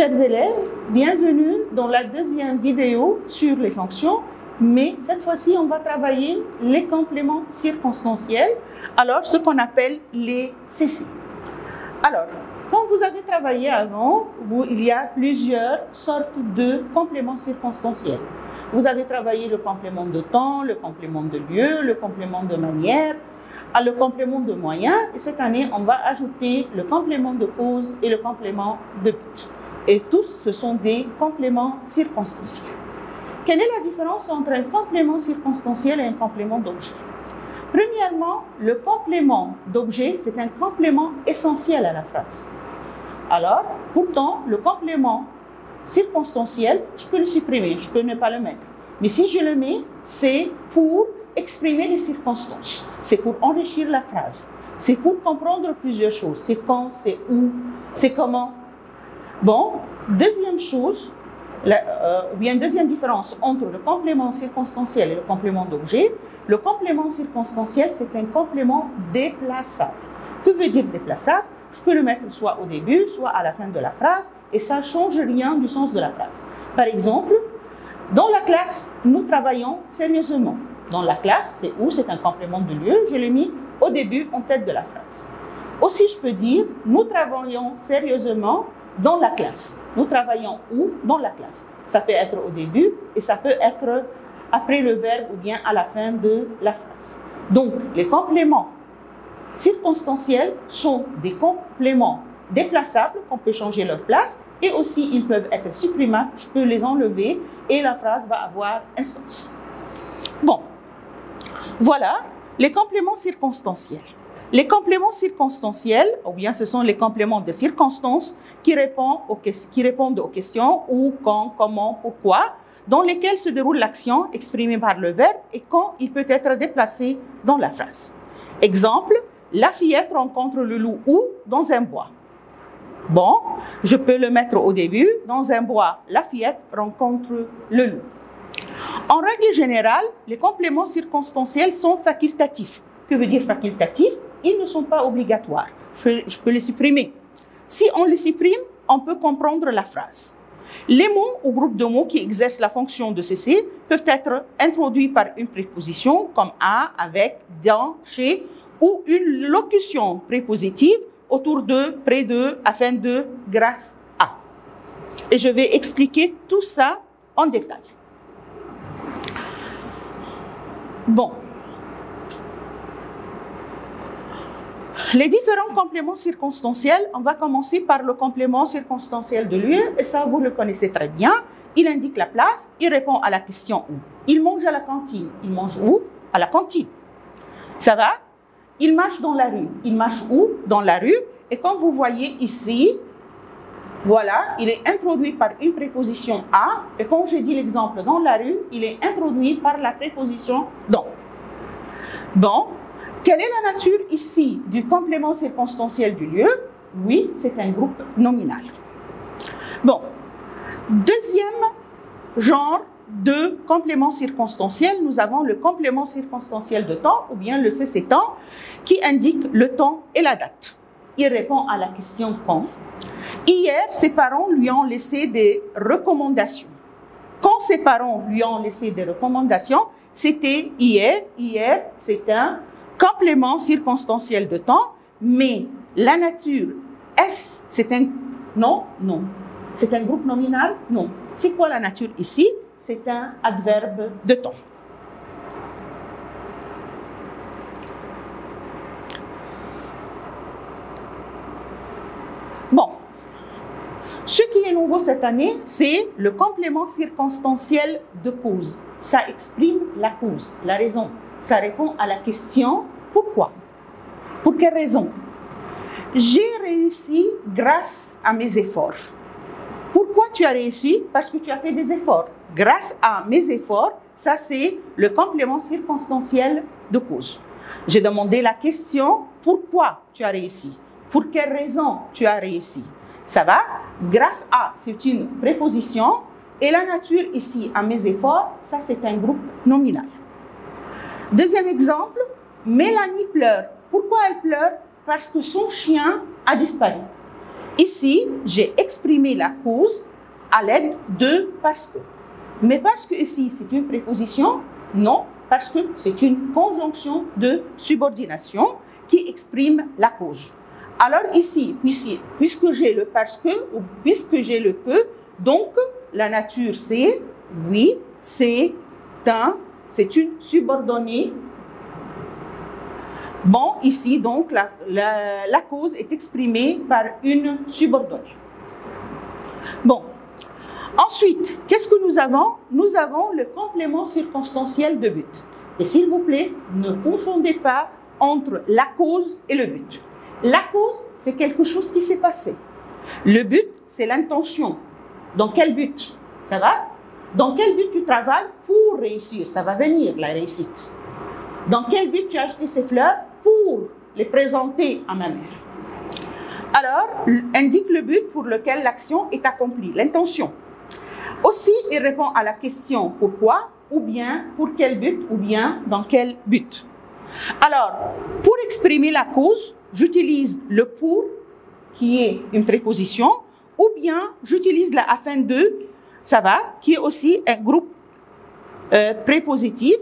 Chers élèves, bienvenue dans la deuxième vidéo sur les fonctions, mais cette fois-ci, on va travailler les compléments circonstanciels, alors ce qu'on appelle les CC. Alors, quand vous avez travaillé avant, il y a plusieurs sortes de compléments circonstanciels. Vous avez travaillé le complément de temps, le complément de lieu, le complément de manière, le complément de moyen, et cette année, on va ajouter le complément de cause et le complément de but. Et tous, ce sont des compléments circonstanciels. Quelle est la différence entre un complément circonstanciel et un complément d'objet? Premièrement, le complément d'objet, c'est un complément essentiel à la phrase. Alors, pourtant, le complément circonstanciel, je peux le supprimer, je peux ne pas le mettre. Mais si je le mets, c'est pour exprimer les circonstances, c'est pour enrichir la phrase, c'est pour comprendre plusieurs choses. C'est quand, c'est où, c'est comment. Bon, deuxième chose, ou bien deuxième différence entre le complément circonstanciel et le complément d'objet. Le complément circonstanciel, c'est un complément déplaçable. Que veut dire déplaçable? Je peux le mettre soit au début, soit à la fin de la phrase, et ça ne change rien du sens de la phrase. Par exemple, dans la classe, nous travaillons sérieusement. Dans la classe, c'est où? C'est un complément de lieu, je l'ai mis au début en tête de la phrase. Aussi, je peux dire, nous travaillons sérieusement dans la classe. Nous travaillons où? Dans la classe. Ça peut être au début et ça peut être après le verbe ou bien à la fin de la phrase. Donc, les compléments circonstanciels sont des compléments déplaçables qu'on peut changer leur place et aussi ils peuvent être supprimables. Je peux les enlever et la phrase va avoir un sens. Bon, voilà les compléments circonstanciels. Les compléments circonstanciels, ou bien ce sont les compléments de circonstances qui répondent aux questions où, quand, comment, pourquoi, dans lesquels se déroule l'action exprimée par le verbe et quand il peut être déplacé dans la phrase. Exemple, la fillette rencontre le loup où? Dans un bois. Bon, je peux le mettre au début. Dans un bois, la fillette rencontre le loup. En règle générale, les compléments circonstanciels sont facultatifs. Que veut dire facultatif? Ils ne sont pas obligatoires. Je peux les supprimer. Si on les supprime, on peut comprendre la phrase. Les mots ou groupes de mots qui exercent la fonction de CC peuvent être introduits par une préposition comme à, avec, dans, chez, ou une locution prépositive autour de, près de, afin de, grâce à. Et je vais expliquer tout ça en détail. Bon. Les différents compléments circonstanciels, on va commencer par le complément circonstanciel de lieu, et ça, vous le connaissez très bien. Il indique la place, il répond à la question où. Il mange à la cantine. Il mange où? À la cantine. Ça va? Il marche dans la rue. Il marche où? Dans la rue. Et comme vous voyez ici, voilà, il est introduit par une préposition à, et quand je dis l'exemple dans la rue, il est introduit par la préposition dans. Bon. Quelle est la nature ici du complément circonstanciel du lieu? Oui, c'est un groupe nominal. Bon, deuxième genre de complément circonstanciel, nous avons le complément circonstanciel de temps, ou bien le CC temps, qui indique le temps et la date. Il répond à la question quand. Hier, ses parents lui ont laissé des recommandations. Quand ses parents lui ont laissé des recommandations, c'était hier. Hier, c'est un complément circonstanciel de temps, mais la nature, est-ce, c'est un... Non, non. C'est un groupe nominal? Non. C'est quoi la nature ici? C'est un adverbe de temps. Bon. Ce qui est nouveau cette année, c'est le complément circonstanciel de cause. Ça exprime la cause, la raison. Ça répond à la question pourquoi. Pour quelle raison? J'ai réussi grâce à mes efforts. Pourquoi tu as réussi? Parce que tu as fait des efforts. Grâce à mes efforts, ça c'est le complément circonstanciel de cause. J'ai demandé la question pourquoi tu as réussi? Pour quelle raison tu as réussi? Ça va? Grâce à, c'est une préposition. Et la nature ici, à mes efforts, ça c'est un groupe nominal. Deuxième exemple, Mélanie pleure. Pourquoi elle pleure? Parce que son chien a disparu. Ici, j'ai exprimé la cause à l'aide de parce que. Mais parce que ici, c'est une préposition? Non, parce que c'est une conjonction de subordination qui exprime la cause. Alors ici, puisque j'ai le parce que ou puisque j'ai le que, donc la nature c'est, oui, c'est une subordonnée. Bon, ici donc la cause est exprimée par une subordonnée. Bon, ensuite, qu'est-ce que nous avons? Nous avons le complément circonstanciel de but. Et s'il vous plaît, ne confondez pas entre la cause et le but. La cause, c'est quelque chose qui s'est passé. Le but, c'est l'intention. Dans quel but? Ça va? Dans quel but tu travailles pour réussir? Ça va venir, la réussite. Dans quel but tu as acheté ces fleurs? Pour les présenter à ma mère. Alors, indique le but pour lequel l'action est accomplie, l'intention. Aussi, il répond à la question pourquoi, ou bien pour quel but, ou bien dans quel but. Alors, pour exprimer la cause, j'utilise le pour, qui est une préposition, ou bien j'utilise la afin de, ça va, qui est aussi un groupe prépositif,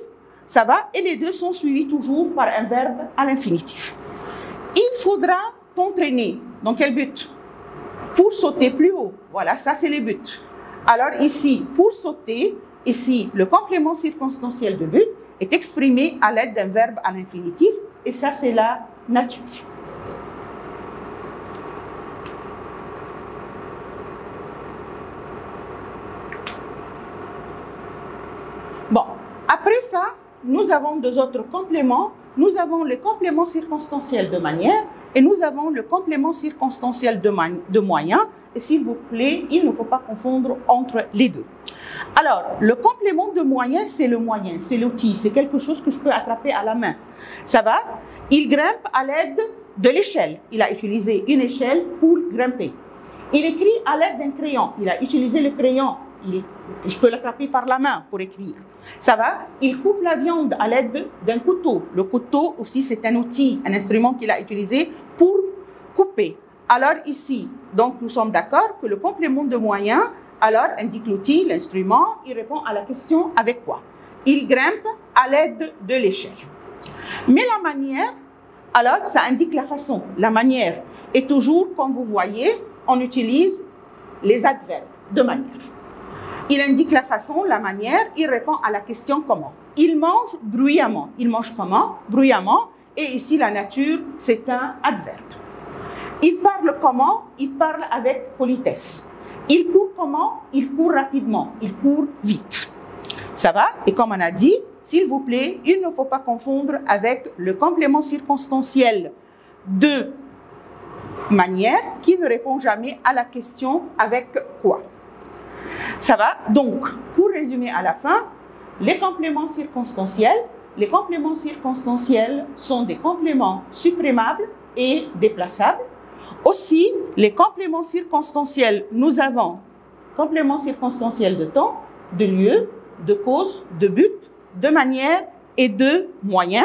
ça va, et les deux sont suivis toujours par un verbe à l'infinitif. Il faudra t'entraîner. Dans quel but? Pour sauter plus haut. Voilà, ça c'est le but. Alors ici, pour sauter, ici, le complément circonstanciel de but est exprimé à l'aide d'un verbe à l'infinitif, et ça c'est la nature. Bon, après ça, nous avons deux autres compléments. Nous avons le complément circonstanciel de manière et nous avons le complément circonstanciel de moyen. Et s'il vous plaît, il ne faut pas confondre entre les deux. Alors, le complément de moyen, c'est le moyen, c'est l'outil, c'est quelque chose que je peux attraper à la main. Ça va? Il grimpe à l'aide de l'échelle. Il a utilisé une échelle pour grimper. Il écrit à l'aide d'un crayon. Il a utilisé le crayon. Je peux l'attraper par la main pour écrire. Ça va? Il coupe la viande à l'aide d'un couteau. Le couteau aussi, c'est un outil, un instrument qu'il a utilisé pour couper. Alors ici, donc nous sommes d'accord que le complément de moyen, alors indique l'outil, l'instrument, il répond à la question avec quoi? Il grimpe à l'aide de l'échelle. Mais la manière, alors ça indique la façon, la manière. Et toujours, comme vous voyez, on utilise les adverbes de manière. Il indique la façon, la manière, il répond à la question comment. Il mange bruyamment. Il mange comment? Bruyamment. Et ici, la nature, c'est un adverbe. Il parle comment? Il parle avec politesse. Il court comment? Il court rapidement. Il court vite. Ça va? Et comme on a dit, s'il vous plaît, il ne faut pas confondre avec le complément circonstanciel de manière qui ne répond jamais à la question avec quoi. Ça va? Donc, pour résumer à la fin, les compléments circonstanciels sont des compléments supprimables et déplaçables. Aussi, les compléments circonstanciels, nous avons complément circonstanciel de temps, de lieu, de cause, de but, de manière et de moyen.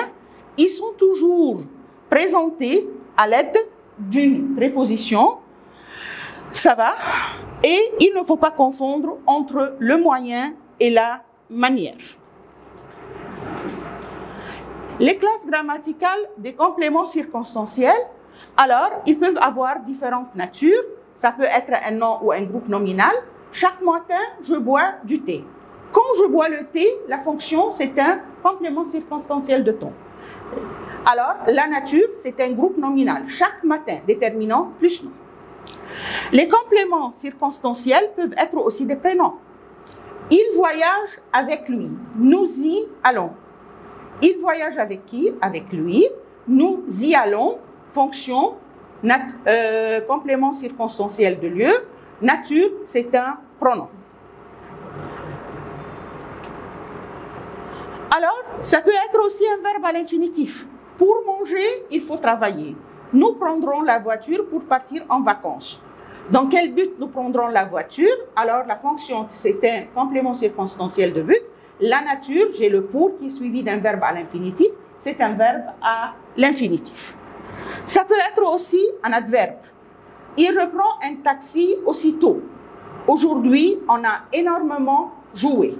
Ils sont toujours présentés à l'aide d'une préposition. Ça va? Et il ne faut pas confondre entre le moyen et la manière. Les classes grammaticales des compléments circonstanciels, alors, ils peuvent avoir différentes natures. Ça peut être un nom ou un groupe nominal. Chaque matin, je bois du thé. Quand je bois le thé, la fonction, c'est un complément circonstanciel de temps. Alors, la nature, c'est un groupe nominal. Chaque matin, déterminant plus nom. Les compléments circonstanciels peuvent être aussi des prénoms. Il voyage avec lui. Nous y allons. Il voyage avec qui? Avec lui. Nous y allons. Fonction, complément circonstanciel de lieu. Nature, c'est un pronom. Alors, ça peut être aussi un verbe à l'infinitif. Pour manger, il faut travailler. Nous prendrons la voiture pour partir en vacances. Dans quel but nous prendrons la voiture? Alors, la fonction, c'est un complément circonstanciel de but. La nature, j'ai le pour qui est suivi d'un verbe à l'infinitif. C'est un verbe à l'infinitif. Ça peut être aussi un adverbe. il reprend un taxi aussitôt. Aujourd'hui, on a énormément joué.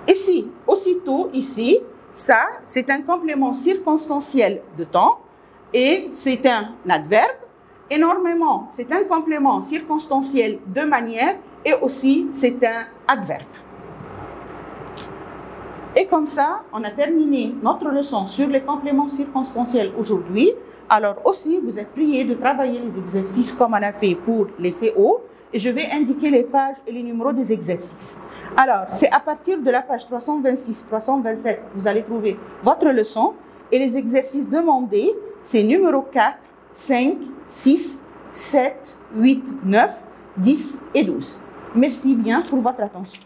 Ici, aussitôt, ici, ça, c'est un complément circonstanciel de temps et c'est un adverbe. Énormément, c'est un complément circonstanciel de manière et aussi c'est un adverbe. Et comme ça, on a terminé notre leçon sur les compléments circonstanciels aujourd'hui. Alors aussi, vous êtes priés de travailler les exercices comme on a fait pour les CO. Et je vais indiquer les pages et les numéros des exercices. Alors, c'est à partir de la page 326, 327, vous allez trouver votre leçon. Et les exercices demandés, c'est numéro 4, 5, 6, 7, 8, 9, 10 et 12. Merci bien pour votre attention.